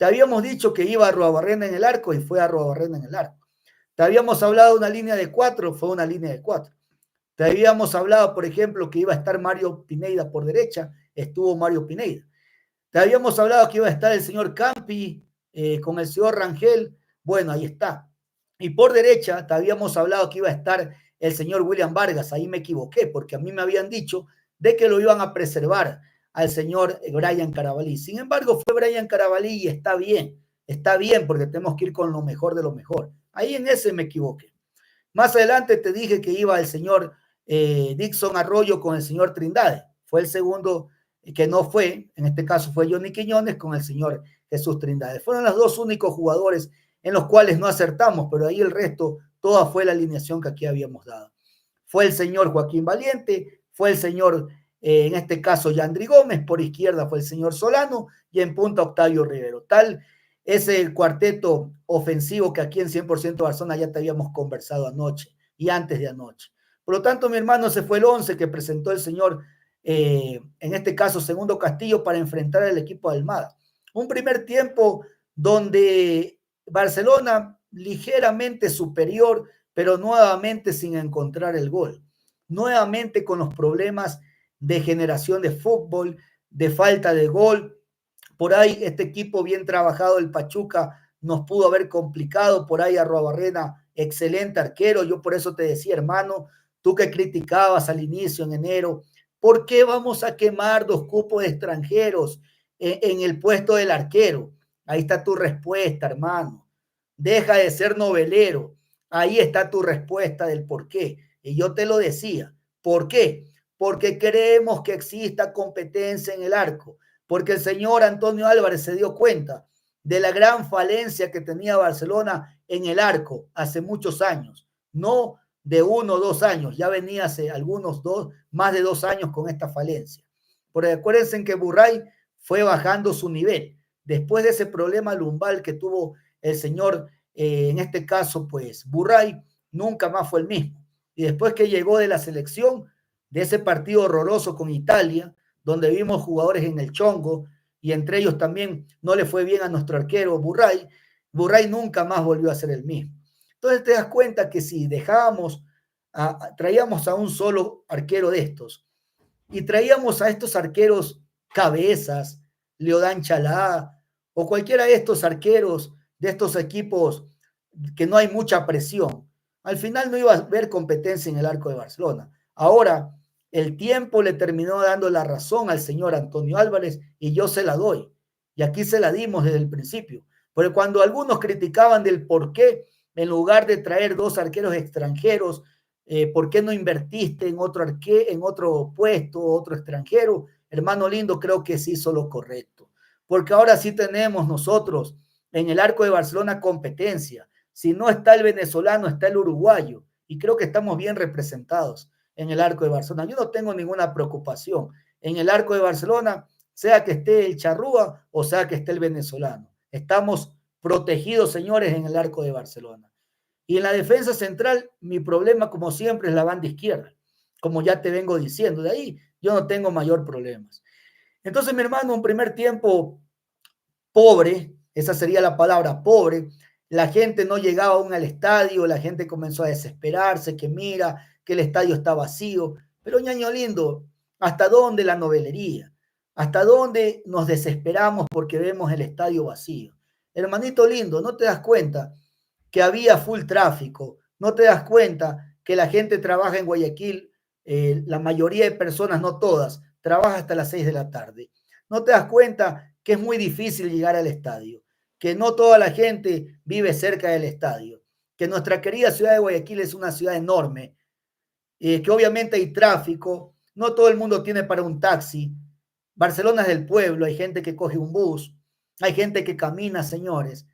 Te habíamos dicho que iba a Arruabarrena en el arco y fue a Arruabarrena en el arco. Te habíamos hablado de una línea de 4, fue una línea de 4. Te habíamos hablado, por ejemplo, que iba a estar Mario Pineda por derecha, estuvo Mario Pineda. Te habíamos hablado que iba a estar el señor Campi con el señor Rangel, bueno, ahí está. Y por derecha te habíamos hablado que iba a estar el señor William Vargas, ahí me equivoqué, porque a mí me habían dicho de que lo iban a preservar al señor Brian Carabalí. Sin embargo, fue Brian Carabalí y está bien, porque tenemos que ir con lo mejor de lo mejor. Ahí en ese me equivoqué. Más adelante te dije que iba el señor Dixon Arroyo con el señor Trindade. Fue el segundo que no fue, en este caso fue Johnny Quiñones con el señor Jesús Trindade. Fueron los dos únicos jugadores en los cuales no acertamos, pero ahí el resto, toda fue la alineación que aquí habíamos dado. Fue el señor Joaquín Valiente, fue el señor, en este caso, Yandri Gómez, por izquierda fue el señor Solano y en punta Octavio Rivero. Tal es el cuarteto ofensivo que aquí en 100% Barcelona ya te habíamos conversado anoche y antes de anoche. Por lo tanto, mi hermano, ese fue el 11 que presentó el señor, en este caso, Segundo Castillo, para enfrentar al equipo de Almada. Un primer tiempo donde Barcelona ligeramente superior, pero nuevamente sin encontrar el gol. Nuevamente con los problemas de generación de fútbol, de falta de gol. Por ahí este equipo bien trabajado, el Pachuca, nos pudo haber complicado. Por ahí Arruabarrena, excelente arquero. Yo por eso te decía, hermano, tú que criticabas al inicio en enero, ¿por qué vamos a quemar 2 cupos de extranjeros en el puesto del arquero? Ahí está tu respuesta, hermano. Deja de ser novelero. Ahí está tu respuesta del por qué. Y yo te lo decía. ¿Por qué? Porque queremos que exista competencia en el arco. Porque el señor Antonio Álvarez se dio cuenta de la gran falencia que tenía Barcelona en el arco hace muchos años. No de 1 o 2 años. Ya venía hace algunos más de 2 años con esta falencia. Porque acuérdense que Burray fue bajando su nivel. Después de ese problema lumbar que tuvo el señor, en este caso, pues, Burray, nunca más fue el mismo. Y después que llegó de la selección, de ese partido horroroso con Italia, donde vimos jugadores en el chongo, y entre ellos también no le fue bien a nuestro arquero Burray, Burray nunca más volvió a ser el mismo. Entonces te das cuenta que si dejábamos, traíamos a un solo arquero de estos, y traíamos a estos arqueros Cabezas, Leodán Chalá, o cualquiera de estos arqueros de estos equipos que no hay mucha presión, al final no iba a haber competencia en el arco de Barcelona. Ahora, el tiempo le terminó dando la razón al señor Antonio Álvarez y yo se la doy. Y aquí se la dimos desde el principio. Porque cuando algunos criticaban del por qué, en lugar de traer 2 arqueros extranjeros, ¿por qué no invertiste en otro puesto, otro extranjero? Hermano lindo, creo que sí hizo lo correcto. Porque ahora sí tenemos nosotros en el arco de Barcelona competencia. Si no está el venezolano, está el uruguayo. Y creo que estamos bien representados en el arco de Barcelona. Yo no tengo ninguna preocupación. En el arco de Barcelona, sea que esté el charrúa o sea que esté el venezolano. Estamos protegidos, señores, en el arco de Barcelona. Y en la defensa central, mi problema, como siempre, es la banda izquierda, como ya te vengo diciendo. De ahí yo no tengo mayor problemas. Entonces, mi hermano, un primer tiempo pobre, esa sería la palabra, pobre. La gente no llegaba aún al estadio, la gente comenzó a desesperarse, que mira, que el estadio está vacío. Pero, ñaño lindo, ¿hasta dónde la novelería? ¿Hasta dónde nos desesperamos porque vemos el estadio vacío? Hermanito lindo, ¿no te das cuenta que había full tráfico? ¿No te das cuenta que la gente trabaja en Guayaquil? La mayoría de personas, no todas, trabaja hasta las 6 de la tarde. ¿No te das cuenta que es muy difícil llegar al estadio? Que no toda la gente vive cerca del estadio. Que nuestra querida ciudad de Guayaquil es una ciudad enorme. Que obviamente hay tráfico. No todo el mundo tiene para un taxi. Barcelona es del pueblo. Hay gente que coge un bus. Hay gente que camina, señores.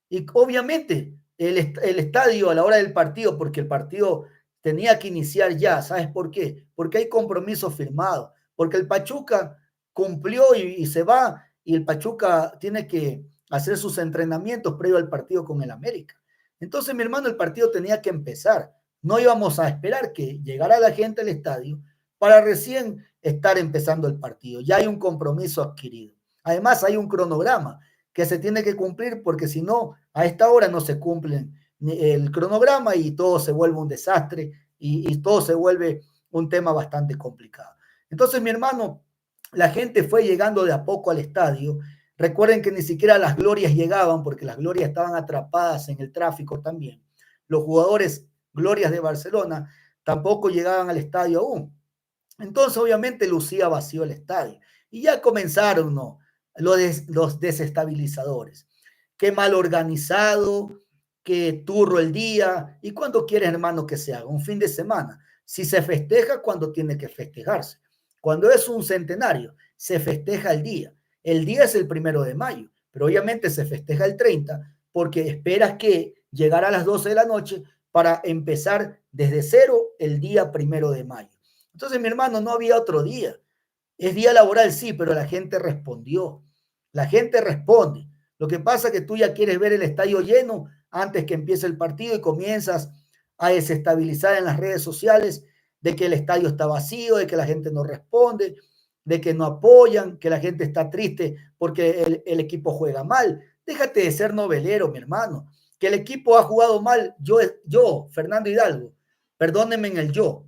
Y obviamente el estadio a la hora del partido, porque el partido tenía que iniciar ya, ¿sabes por qué? Porque hay compromisos firmados, porque el Pachuca cumplió y se va, y el Pachuca tiene que hacer sus entrenamientos previo al partido con el América. Entonces, mi hermano, el partido tenía que empezar. No íbamos a esperar que llegara la gente al estadio para recién estar empezando el partido. Ya hay un compromiso adquirido. Además, hay un cronograma que se tiene que cumplir, porque si no, a esta hora no se cumple el cronograma y todo se vuelve un desastre y todo se vuelve un tema bastante complicado. Entonces, mi hermano, la gente fue llegando de a poco al estadio. Recuerden que ni siquiera las glorias llegaban porque las glorias estaban atrapadas en el tráfico también. Los jugadores glorias de Barcelona tampoco llegaban al estadio aún. Entonces, obviamente, lucía vacío el estadio. Y ya comenzaron, ¿no?, los desestabilizadores. Qué mal organizado, qué turro el día. ¿Y cuándo quieres, hermano, que se haga? Un fin de semana. Si se festeja, cuando tiene que festejarse. Cuando es un centenario, se festeja el día. El día es el 1 de mayo, pero obviamente se festeja el 30 porque esperas que llegara a las 12 de la noche para empezar desde cero el día 1 de mayo. Entonces, mi hermano, no había otro día. Es día laboral, sí, pero la gente respondió. La gente responde. Lo que pasa es que tú ya quieres ver el estadio lleno antes que empiece el partido y comienzas a desestabilizar en las redes sociales de que el estadio está vacío, de que la gente no responde, de que no apoyan, que la gente está triste porque el equipo juega mal. Déjate de ser novelero, mi hermano. Que el equipo ha jugado mal, yo, Fernando Hidalgo, perdónenme en el yo,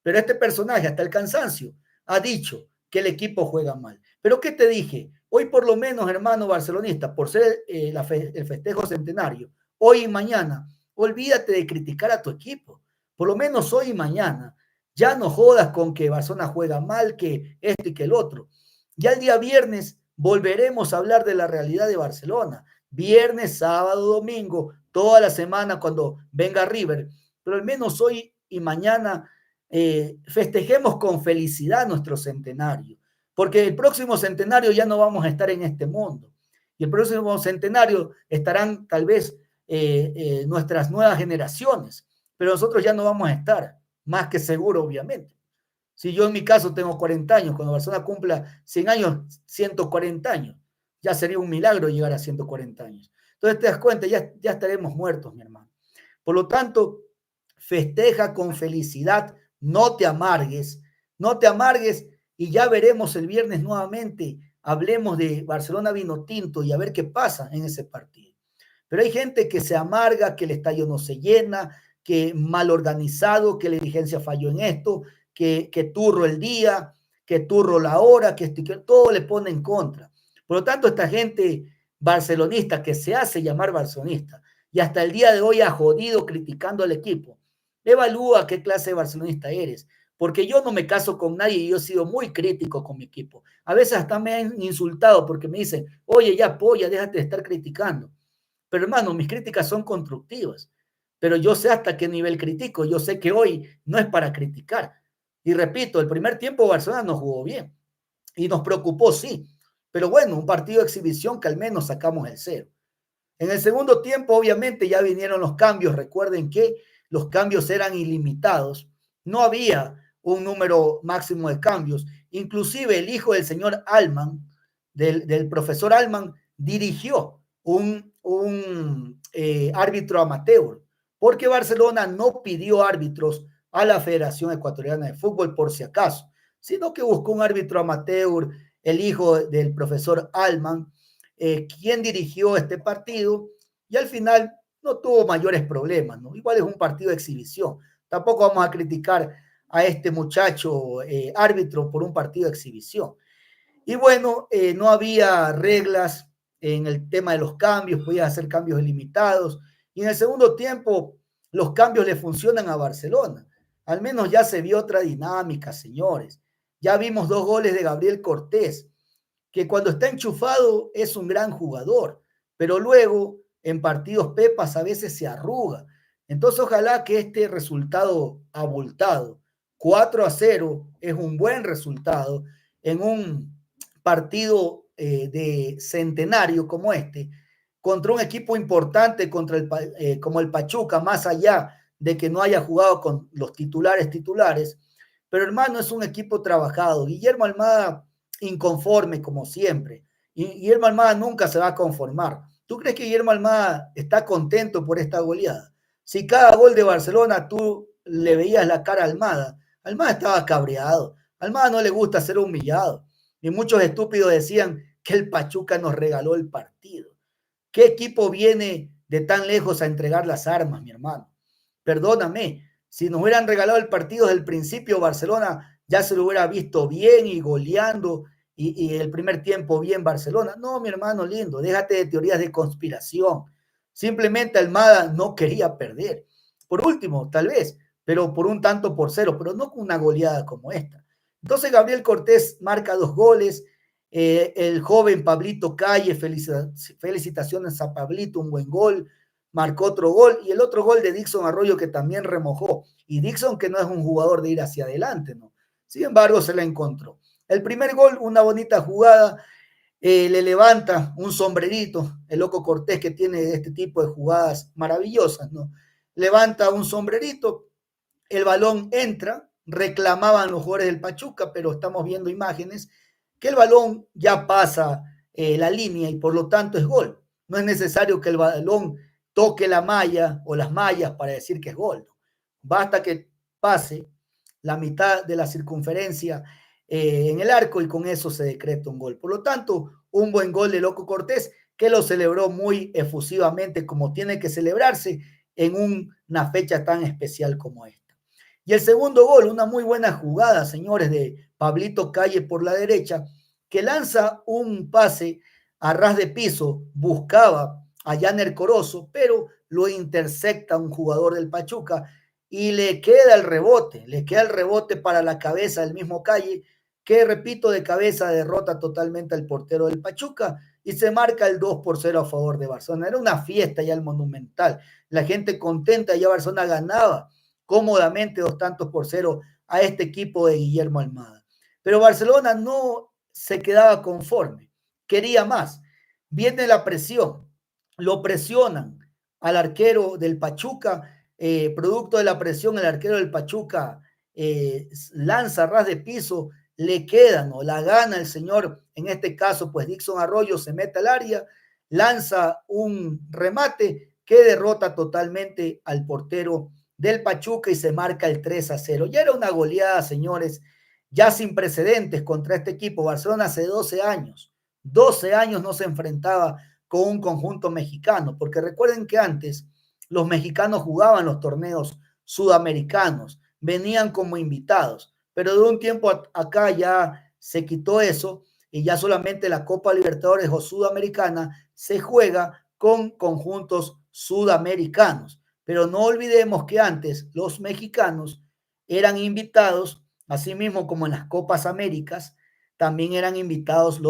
pero este personaje, hasta el cansancio, ha dicho que el equipo juega mal. Pero ¿qué te dije? Hoy por lo menos, hermano barcelonista, por ser el festejo centenario, hoy y mañana, olvídate de criticar a tu equipo. Por lo menos hoy y mañana. Ya no jodas con que Barcelona juega mal, que esto y que el otro. Ya el día viernes volveremos a hablar de la realidad de Barcelona. Viernes, sábado, domingo, toda la semana cuando venga River. Pero al menos hoy y mañana festejemos con felicidad nuestro centenario, porque el próximo centenario ya no vamos a estar en este mundo, y el próximo centenario estarán tal vez nuestras nuevas generaciones, pero nosotros ya no vamos a estar, más que seguro, obviamente. Si yo en mi caso tengo 40 años, cuando Barcelona cumpla 100 años, 140 años, ya sería un milagro llegar a 140 años. Entonces te das cuenta, ya estaremos muertos, mi hermano. Por lo tanto, festeja con felicidad, no te amargues y ya veremos el viernes nuevamente. Hablemos de Barcelona vino tinto y a ver qué pasa en ese partido. Pero hay gente que se amarga, que el estadio no se llena, que mal organizado, que la dirigencia falló en esto, que turro el día, que turro la hora, que todo le pone en contra. Por lo tanto, esta gente barcelonista que se hace llamar barcelonista y hasta el día de hoy ha jodido criticando al equipo, evalúa qué clase de barcelonista eres, porque yo no me caso con nadie y yo he sido muy crítico con mi equipo. A veces hasta me han insultado porque me dicen, oye, ya polla, déjate de estar criticando. Pero hermano, mis críticas son constructivas, pero yo sé hasta qué nivel critico, yo sé que hoy no es para criticar. Y repito, el primer tiempo Barcelona no jugó bien y nos preocupó, sí, pero bueno, un partido de exhibición que al menos sacamos el cero. En el segundo tiempo, obviamente, ya vinieron los cambios. Recuerden que los cambios eran ilimitados. No había un número máximo de cambios. Inclusive el hijo del señor Alman, del profesor Alman, dirigió un árbitro amateur, porque Barcelona no pidió árbitros a la Federación Ecuatoriana de Fútbol por si acaso, sino que buscó un árbitro amateur, el hijo del profesor Alman, quien dirigió este partido y al final no tuvo mayores problemas, ¿no? Igual es un partido de exhibición. Tampoco vamos a criticar a este muchacho árbitro por un partido de exhibición. Y bueno, no había reglas en el tema de los cambios, podías hacer cambios ilimitados. Y en el segundo tiempo, los cambios le funcionan a Barcelona. Al menos ya se vio otra dinámica, señores. Ya vimos 2 goles de Gabriel Cortés, que cuando está enchufado es un gran jugador, pero luego en partidos pepas a veces se arruga. Entonces ojalá que este resultado abultado, 4-0, es un buen resultado en un partido de centenario como este, contra un equipo importante como el Pachuca, más allá de que no haya jugado con los titulares, pero hermano, es un equipo trabajado. Guillermo Almada inconforme como siempre. Y Guillermo Almada nunca se va a conformar. ¿Tú crees que Guillermo Almada está contento por esta goleada? Si cada gol de Barcelona tú le veías la cara a Almada, Almada estaba cabreado. Almada no le gusta ser humillado. Y muchos estúpidos decían que el Pachuca nos regaló el partido. ¿Qué equipo viene de tan lejos a entregar las armas, mi hermano? Perdóname, si nos hubieran regalado el partido desde el principio, Barcelona ya se lo hubiera visto bien y goleando y el primer tiempo bien Barcelona. No, mi hermano lindo, déjate de teorías de conspiración. Simplemente Almada no quería perder. Por último, tal vez, pero por un tanto por cero, pero no con una goleada como esta. Entonces Gabriel Cortés marca 2 goles, el joven Pablito Calle, felicitaciones a Pablito, un buen gol, marcó otro gol, y el otro gol de Dixon Arroyo que también remojó, y Dixon que no es un jugador de ir hacia adelante, ¿no? Sin embargo, se la encontró. El primer gol, una bonita jugada, le levanta un sombrerito, el loco Cortés que tiene este tipo de jugadas maravillosas, ¿no? Levanta un sombrerito, el balón entra, reclamaban los jugadores del Pachuca, pero estamos viendo imágenes que el balón ya pasa la línea y por lo tanto es gol. No es necesario que el balón toque la malla o las mallas para decir que es gol. Basta que pase la mitad de la circunferencia en el arco y con eso se decreta un gol. Por lo tanto, un buen gol de Loco Cortés que lo celebró muy efusivamente como tiene que celebrarse en una fecha tan especial como esta. Y el segundo gol, una muy buena jugada, señores, de Pablito Calle por la derecha, que lanza un pase a ras de piso, buscaba a Janer Corozo, pero lo intercepta un jugador del Pachuca y le queda el rebote para la cabeza del mismo Calle, que repito, de cabeza derrota totalmente al portero del Pachuca y se marca el 2-0 a favor de Barcelona. Era una fiesta ya el Monumental, la gente contenta, ya Barcelona ganaba cómodamente 2-0 a este equipo de Guillermo Almada. Pero Barcelona no se quedaba conforme, quería más. Viene la presión, lo presionan al arquero del Pachuca, producto de la presión, el arquero del Pachuca lanza ras de piso, le queda, ¿no? La gana el señor, en este caso, pues Dixon Arroyo se mete al área, lanza un remate que derrota totalmente al portero del Pachuca y se marca el 3-0. Ya era una goleada, señores, ya sin precedentes contra este equipo. Barcelona hace 12 años no se enfrentaba con un conjunto mexicano, porque recuerden que antes los mexicanos jugaban los torneos sudamericanos, venían como invitados, pero de un tiempo acá ya se quitó eso y ya solamente la Copa Libertadores o Sudamericana se juega con conjuntos sudamericanos. Pero no olvidemos que antes los mexicanos eran invitados, así mismo como en las Copas Américas, también eran invitados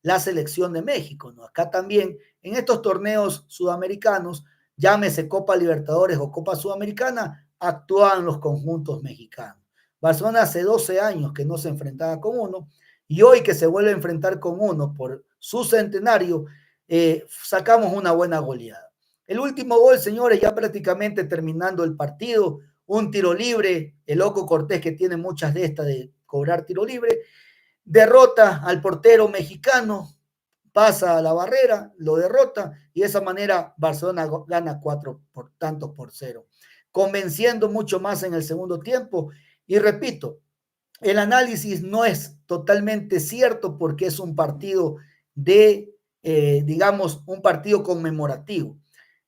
la selección de México, ¿no? Acá también, en estos torneos sudamericanos, llámese Copa Libertadores o Copa Sudamericana, actúan los conjuntos mexicanos. Barcelona hace 12 años que no se enfrentaba con uno, y hoy que se vuelve a enfrentar con uno por su centenario, sacamos una buena goleada. El último gol, señores, ya prácticamente terminando el partido, un tiro libre, el loco Cortés que tiene muchas de estas de cobrar tiro libre, derrota al portero mexicano, pasa a la barrera, lo derrota y de esa manera Barcelona gana 4-0, convenciendo mucho más en el segundo tiempo. Y repito, el análisis no es totalmente cierto porque es un partido digamos, un partido conmemorativo.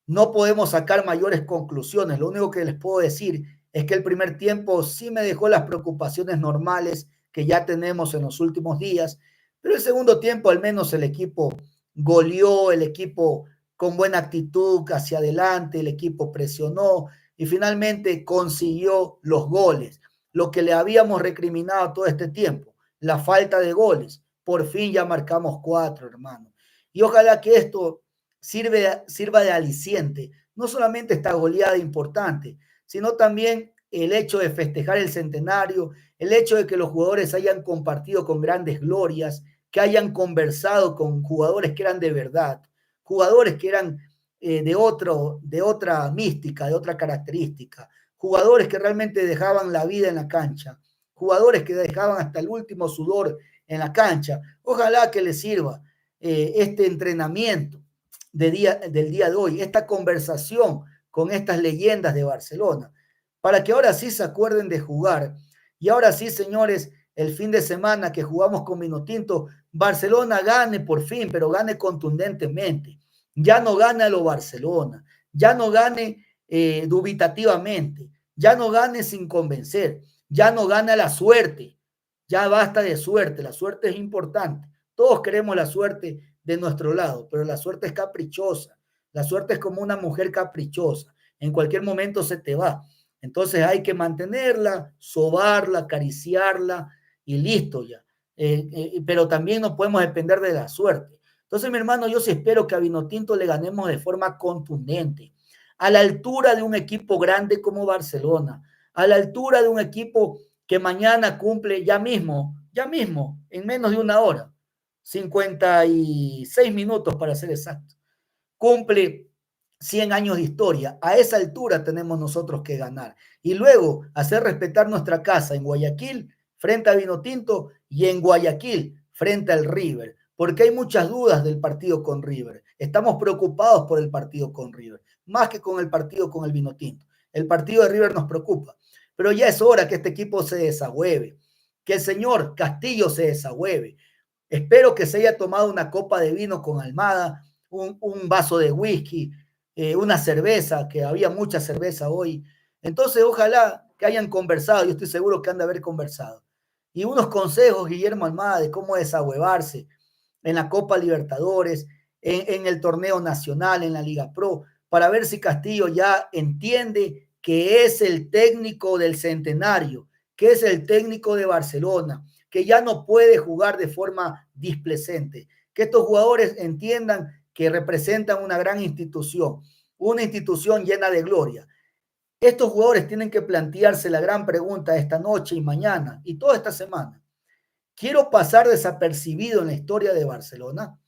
No podemos sacar mayores conclusiones. Lo único que les puedo decir es que el primer tiempo sí me dejó las preocupaciones normales que ya tenemos en los últimos días, pero el segundo tiempo al menos el equipo goleó, el equipo con buena actitud hacia adelante, el equipo presionó y finalmente consiguió los goles. Lo que le habíamos recriminado todo este tiempo, la falta de goles. Por fin ya marcamos 4, hermano. Y ojalá que esto sirva de aliciente, no solamente esta goleada importante, sino también el hecho de festejar el centenario, el hecho de que los jugadores hayan compartido con grandes glorias, que hayan conversado con jugadores que eran de verdad, jugadores que eran de otra mística, de otra característica, jugadores que realmente dejaban la vida en la cancha, jugadores que dejaban hasta el último sudor en la cancha. Ojalá que les sirva este entrenamiento del día de hoy, esta conversación con estas leyendas de Barcelona, para que ahora sí se acuerden de jugar. Y ahora sí, señores, el fin de semana que jugamos con Vinotinto, Barcelona gane por fin, pero gane contundentemente. Ya no gane a lo Barcelona, ya no gane dubitativamente, ya no gane sin convencer, ya no gane a la suerte, ya basta de suerte, la suerte es importante. Todos queremos la suerte de nuestro lado, pero la suerte es caprichosa, la suerte es como una mujer caprichosa, en cualquier momento se te va. Entonces hay que mantenerla, sobarla, acariciarla y listo ya. Pero también no podemos depender de la suerte. Entonces, mi hermano, yo sí espero que a Vinotinto le ganemos de forma contundente, a la altura de un equipo grande como Barcelona, a la altura de un equipo que mañana cumple ya mismo, en menos de una hora, 56 minutos para ser exacto, cumple 100 años de historia. A esa altura tenemos nosotros que ganar. Y luego hacer respetar nuestra casa en Guayaquil frente a Vinotinto y en Guayaquil frente al River. Porque hay muchas dudas del partido con River. Estamos preocupados por el partido con River, más que con el partido con el Vinotinto. El partido de River nos preocupa. Pero ya es hora que este equipo se desagüeve, que el señor Castillo se desagüeve. Espero que se haya tomado una copa de vino con Almada, un vaso de whisky, una cerveza, que había mucha cerveza hoy. Entonces, ojalá que hayan conversado, yo estoy seguro que han de haber conversado. Y unos consejos, Guillermo Almada, de cómo desahuevarse en la Copa Libertadores, en el torneo nacional, en la Liga Pro, para ver si Castillo ya entiende que es el técnico del Centenario, que es el técnico de Barcelona, que ya no puede jugar de forma displecente, que estos jugadores entiendan que representan una gran institución, una institución llena de gloria. Estos jugadores tienen que plantearse la gran pregunta esta noche y mañana y toda esta semana. ¿Quiero pasar desapercibido en la historia de Barcelona?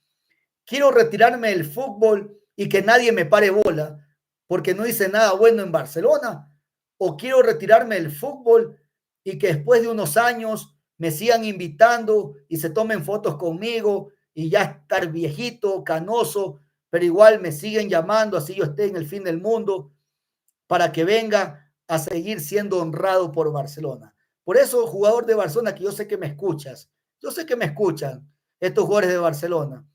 ¿Quiero retirarme del fútbol y que nadie me pare bola porque no hice nada bueno en Barcelona? ¿O quiero retirarme del fútbol y que después de unos años me sigan invitando y se tomen fotos conmigo y ya estar viejito, canoso, pero igual me siguen llamando así yo esté en el fin del mundo para que venga a seguir siendo honrado por Barcelona? Por eso, jugador de Barcelona, que yo sé que me escuchas, yo sé que me escuchan estos jugadores de Barcelona,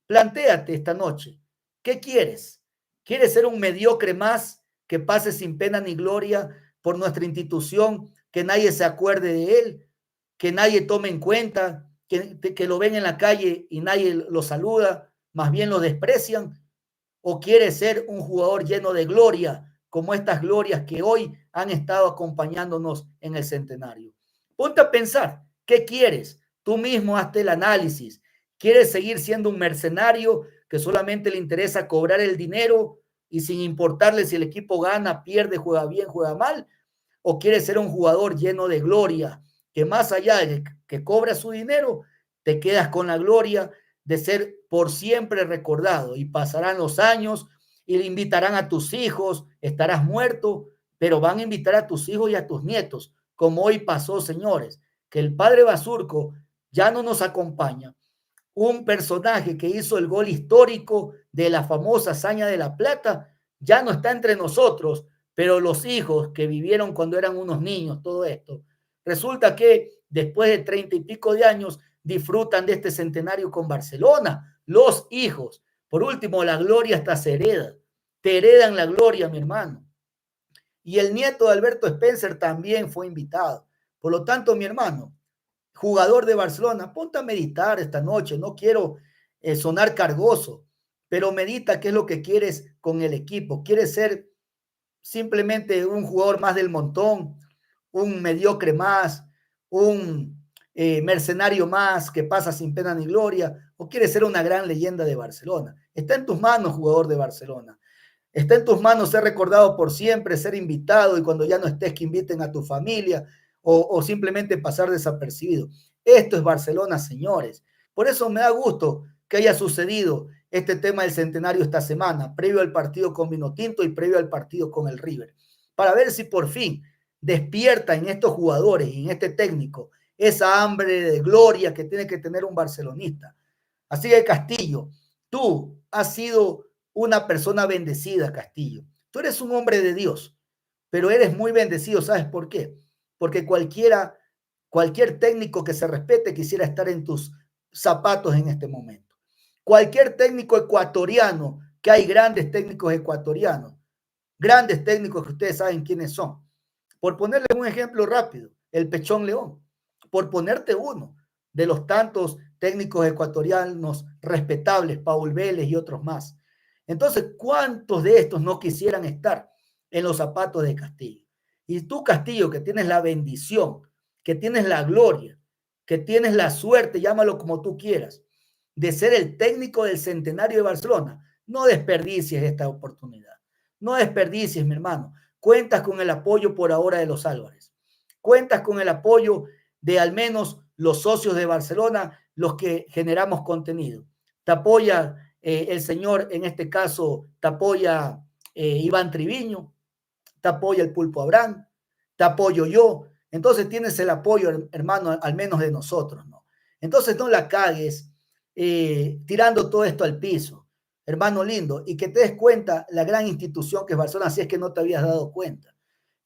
plantéate esta noche, ¿qué quieres? ¿Quieres ser un mediocre más que pase sin pena ni gloria por nuestra institución, que nadie se acuerde de él, que nadie tome en cuenta, que lo ven en la calle y nadie lo saluda, más bien lo desprecian? ¿O quieres ser un jugador lleno de gloria, como estas glorias que hoy han estado acompañándonos en el centenario? Ponte a pensar, ¿qué quieres? Tú mismo hazte el análisis. ¿Quieres seguir siendo un mercenario que solamente le interesa cobrar el dinero y sin importarle si el equipo gana, pierde, juega bien, juega mal? ¿O quieres ser un jugador lleno de gloria, que más allá de que cobra su dinero, te quedas con la gloria de ser por siempre recordado y pasarán los años y le invitarán a tus hijos, estarás muerto, pero van a invitar a tus hijos y a tus nietos, como hoy pasó, señores, que el padre Basurco ya no nos acompaña, un personaje que hizo el gol histórico de la famosa hazaña de La Plata, ya no está entre nosotros, pero los hijos que vivieron cuando eran unos niños, todo esto, resulta que después de 30 y pico de años disfrutan de este centenario con Barcelona, los hijos. Por último, la gloria hasta se hereda, te heredan la gloria, mi hermano. Y el nieto de Alberto Spencer también fue invitado. Por lo tanto, mi hermano, jugador de Barcelona, ponte a meditar esta noche. No quiero sonar cargoso, pero medita qué es lo que quieres con el equipo. ¿Quieres ser simplemente un jugador más del montón, un mediocre más, un mercenario más que pasa sin pena ni gloria? ¿O quieres ser una gran leyenda de Barcelona? Está en tus manos, jugador de Barcelona. Está en tus manos ser recordado por siempre, ser invitado y cuando ya no estés que inviten a tu familia o simplemente pasar desapercibido. Esto es Barcelona, señores. Por eso me da gusto que haya sucedido este tema del centenario esta semana, previo al partido con Vinotinto y previo al partido con el River, para ver si por fin despierta en estos jugadores y en este técnico esa hambre de gloria que tiene que tener un barcelonista. Así que Castillo, tú has sido una persona bendecida, Castillo. Tú eres un hombre de Dios, pero eres muy bendecido. ¿Sabes por qué? Porque cualquier técnico que se respete quisiera estar zapatos en este momento. Cualquier técnico ecuatoriano, que hay grandes técnicos ecuatorianos, grandes técnicos que ustedes saben quiénes son. Por ponerle un ejemplo rápido, el Pechón León, por ponerte uno de los tantos técnicos ecuatorianos respetables, Paul Vélez y otros más. Entonces, ¿cuántos de estos no quisieran estar en los zapatos de Castillo? Y tú, Castillo, que tienes la bendición, que tienes la gloria, que tienes la suerte, llámalo como tú quieras, de ser el técnico del Centenario de Barcelona, no desperdicies esta oportunidad. No desperdicies, mi hermano. Cuentas con el apoyo por ahora de los Álvarez. Cuentas con el apoyo de al menos los socios de Barcelona, los que generamos contenido. Te apoya el señor, en este caso, te apoya Iván Triviño, te apoya el Pulpo Abraham, te apoyo yo. Entonces tienes el apoyo, hermano, al menos de nosotros, ¿no? Entonces no la cagues tirando todo esto al piso, hermano lindo, y que te des cuenta la gran institución que es Barcelona, si es que no te habías dado cuenta.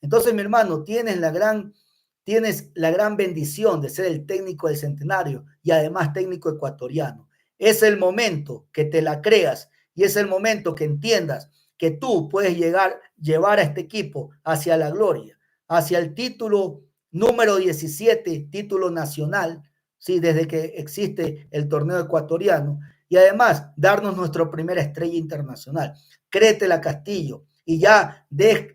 Entonces, mi hermano, tienes la gran bendición de ser el técnico del Centenario y además técnico ecuatoriano. Es el momento que te la creas y es el momento que entiendas que tú puedes llevar a este equipo hacia la gloria, hacia el título número 17, título nacional, ¿sí? Desde que existe el torneo ecuatoriano, y además darnos nuestra primera estrella internacional. Créetela, Castillo, y ya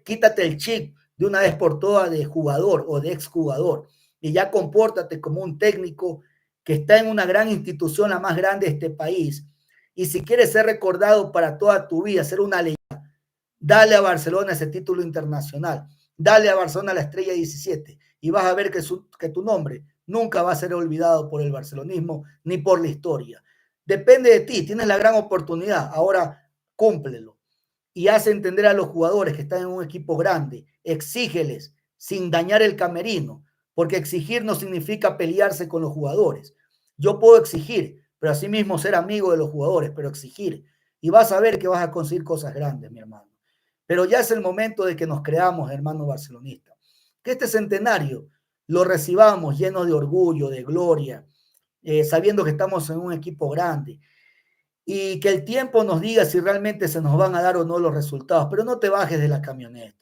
quítate el chip de una vez por todas de jugador o de exjugador, y ya compórtate como un técnico que está en una gran institución, la más grande de este país, y si quieres ser recordado para toda tu vida, ser una leyenda, dale a Barcelona ese título internacional, dale a Barcelona la estrella 17 y vas a ver que tu nombre nunca va a ser olvidado por el barcelonismo ni por la historia. Depende de ti, tienes la gran oportunidad, ahora cúmplelo y haz entender a los jugadores que están en un equipo grande, exígeles sin dañar el camerino, porque exigir no significa pelearse con los jugadores. Yo puedo exigir, pero asimismo ser amigo de los jugadores, pero exigir. Y vas a ver que vas a conseguir cosas grandes, mi hermano. Pero ya es el momento de que nos creamos, hermano barcelonista. Que este centenario lo recibamos lleno de orgullo, de gloria, sabiendo que estamos en un equipo grande y que el tiempo nos diga si realmente se nos van a dar o no los resultados, pero no te bajes de la camioneta.